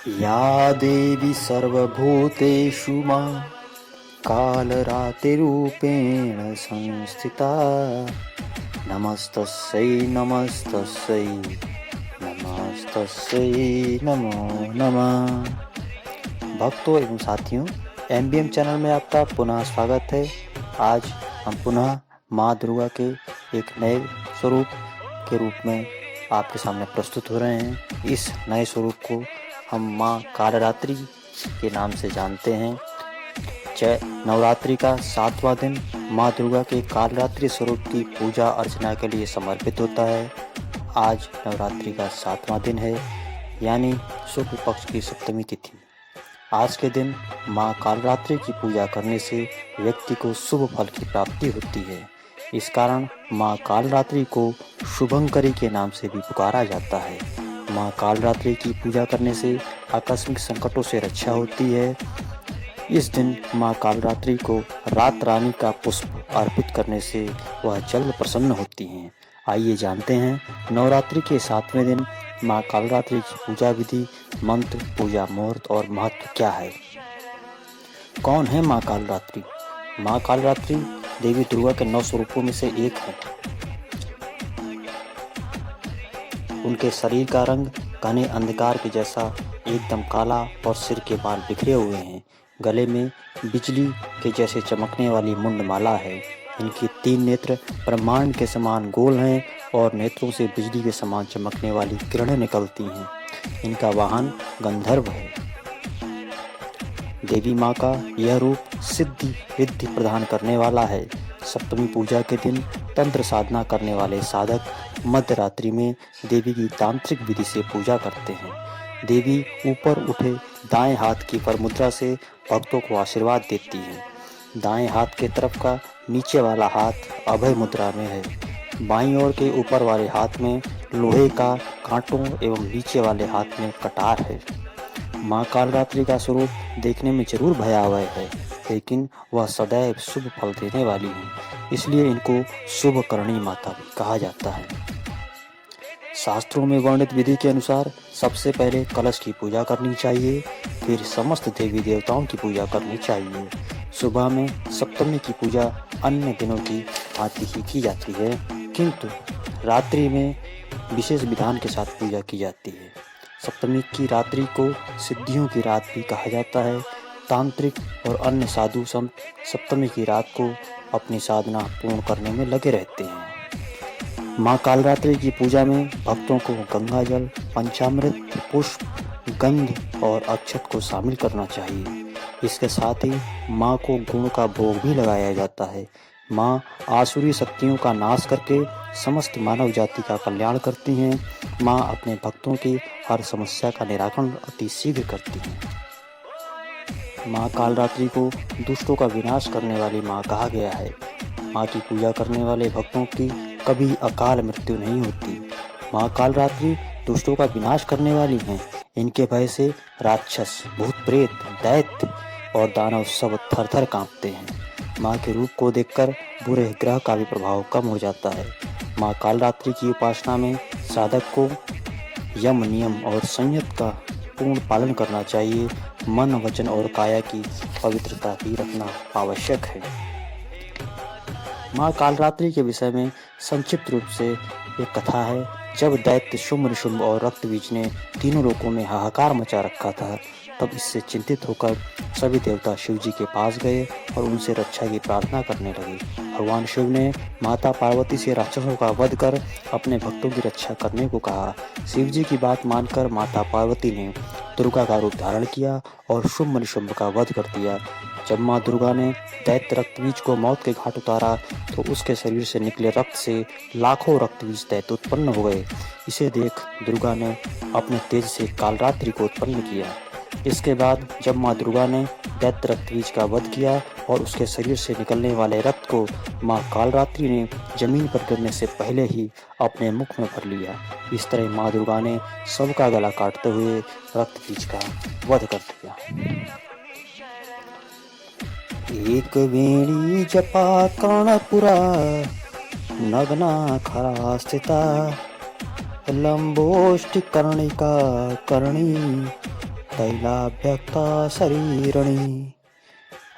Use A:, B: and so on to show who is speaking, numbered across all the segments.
A: या देवी सर्वभूतेषु मां कालरात्रिरूपेण संस्थिता नमस्तस्यै नमस्तस्यै नमस्तस्यै नमो नमः। भक्तों एवं साथियों, एमबीएम चैनल में आपका पुनः स्वागत है। आज हम पुनः माँ दुर्गा के एक नए स्वरूप के रूप में आपके सामने प्रस्तुत हो रहे हैं। इस नए स्वरूप को हम माँ कालरात्रि के नाम से जानते हैं। नवरात्रि का 7वां दिन माँ दुर्गा के कालरात्रि स्वरूप की पूजा अर्चना के लिए समर्पित होता है। आज नवरात्रि का 7वां दिन है, यानी शुक्ल पक्ष की सप्तमी तिथि। आज के दिन माँ कालरात्रि की पूजा करने से व्यक्ति को शुभ फल की प्राप्ति होती है। इस कारण माँ कालरात्रि को शुभंकरी के नाम से भी पुकारा जाता है। माँ कालरात्रि की पूजा करने से आकस्मिक संकटों से रक्षा होती है। इस दिन माँ कालरात्रि को रात रानी का पुष्प अर्पित करने से वह जल्द प्रसन्न होती हैं। आइए जानते हैं नवरात्रि के 7वें दिन माँ कालरात्रि की पूजा विधि, मंत्र, पूजा मुहूर्त और महत्व क्या है। कौन है माँ कालरात्रि? माँ कालरात्रि देवी दुर्गा के 9 स्वरूपों में से एक है। उनके शरीर का रंग घने अंधकार के जैसा एकदम काला और सिर के बाल बिखरे हुए हैं। गले में बिजली के जैसे चमकने वाली मुंडमाला है। इनके 3 नेत्र ब्रह्मांड के समान गोल हैं और नेत्रों से बिजली के समान चमकने वाली किरणें निकलती हैं। इनका वाहन गंधर्व है। देवी माँ का यह रूप सिद्धि रिद्धि प्रदान करने वाला है। सप्तमी पूजा के दिन तंत्र साधना करने वाले साधक मध्य रात्रि में देवी की तांत्रिक विधि से पूजा करते हैं। देवी ऊपर उठे दाएं हाथ की पर मुद्रा से भक्तों को आशीर्वाद देती है। दाएं हाथ के तरफ का नीचे वाला हाथ अभय मुद्रा में है। बाईं ओर के ऊपर वाले हाथ में लोहे का कांटों एवं नीचे वाले हाथ में कटार है। माँ कालरात्रि का स्वरूप देखने में जरूर भयावह है, लेकिन वह सदैव शुभ फल देने वाली है। इसलिए इनको शुभ करणी माता भी कहा जाता है। शास्त्रों में वर्णित विधि के अनुसार सबसे पहले कलश की पूजा करनी चाहिए, फिर समस्त देवी देवताओं की पूजा करनी चाहिए। सुबह में सप्तमी की पूजा अन्य दिनों की भांति ही की जाती है, किंतु रात्रि में विशेष विधान के साथ पूजा की जाती है। सप्तमी की रात्रि को सिद्धियों की रात भी कहा जाता है। तांत्रिक और अन्य साधु संत सप्तमी की रात को अपनी साधना पूर्ण करने में लगे रहते हैं। माँ कालरात्रि की पूजा में भक्तों को गंगा जल, पंचामृत, पुष्प, गंध और अक्षत को शामिल करना चाहिए। इसके साथ ही माँ को गुण का भोग भी लगाया जाता है। माँ आसुरी शक्तियों का नाश करके समस्त मानव जाति का कल्याण करती हैं। माँ अपने भक्तों की हर समस्या का निराकरण अति शीघ्र करती हैं। माँ कालरात्रि को दुष्टों का विनाश करने वाली माँ कहा गया है। माँ की पूजा करने वाले भक्तों की कभी अकाल मृत्यु नहीं होती। माँ कालरात्रि दुष्टों का विनाश करने वाली हैं। इनके भय से राक्षस, भूत प्रेत, दैत्य और दानव सब थर थर कांपते हैं। माँ के रूप को देखकर बुरे ग्रह का भी प्रभाव कम हो जाता है। माँ कालरात्रि की उपासना में साधक को यम, नियम और संयत का पूर्ण पालन करना चाहिए। मन, वचन और काया की पवित्रता भी रखना आवश्यक है। माँ कालरात्रि के विषय में संक्षिप्त रूप से एक कथा है। जब दैत्य शुंभ, निशुंभ और रक्तबीज ने तीनों लोकों में हाहाकार मचा रखा था, तब इससे चिंतित होकर सभी देवता शिव जी के पास गए और उनसे रक्षा की प्रार्थना करने लगे। भगवान शिव ने माता पार्वती से राक्षसों का वध कर अपने भक्तों की रक्षा करने को कहा। शिव जी की बात मानकर माता पार्वती ने दुर्गा का रूप धारण किया और शुंभ निशुंभ का वध कर दिया। जब माँ दुर्गा ने दैत्य रक्तबीज को मौत के घाट उतारा, तो उसके शरीर से निकले रक्त से लाखों रक्तबीज दैत्य उत्पन्न हो गए। इसे देख दुर्गा ने अपने तेज से कालरात्रि को उत्पन्न किया। इसके बाद जब माँ दुर्गा ने दैत्य रक्तबीज का वध किया और उसके शरीर से निकलने वाले रक्त को माँ कालरात्रि ने जमीन पर गिरने से पहले ही अपने मुख में भर लिया। इस तरह माँ दुर्गा ने सबका गला काटते हुए रक्तबीज का वध कर दिया। एक वेणी जपा कर्णपुरा नग्ना खरा स्थिता लंबोष्टि कर्णिका कर्णी तैलाभ्यक्ता शरीरणी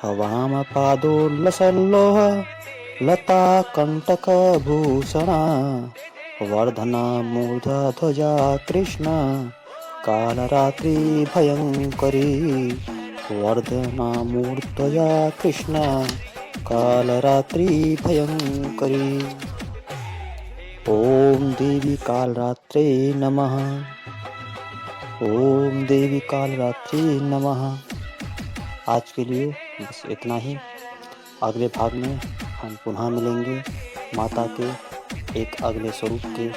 A: हवामपादोल्लसल्लोह लता कंटकभूषणा वर्धना मूर्धध्वजा कृष्ण कालरात्रि भयंकरी वर्धना मूर्धजा कृष्ण कालरात्रि भयंकरी। ओम देवी कालरात्रे नमः। ओम देवी कालरात्रि नमः। आज के लिए बस इतना ही। अगले भाग में हम पुनः मिलेंगे माता के एक अगले स्वरूप के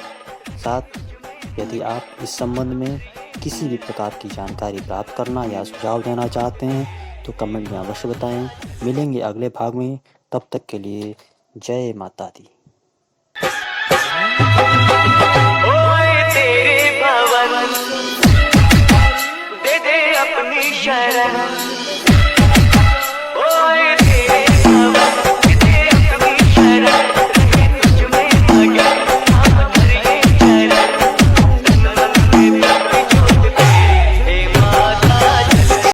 A: साथ। यदि आप इस संबंध में किसी भी प्रकार की जानकारी प्राप्त करना या सुझाव देना चाहते हैं तो कमेंट में अवश्य बताएं। मिलेंगे अगले भाग में, तब तक के लिए जय माता दी।
B: ओए तेरे भवन दे दे अपनी शरण।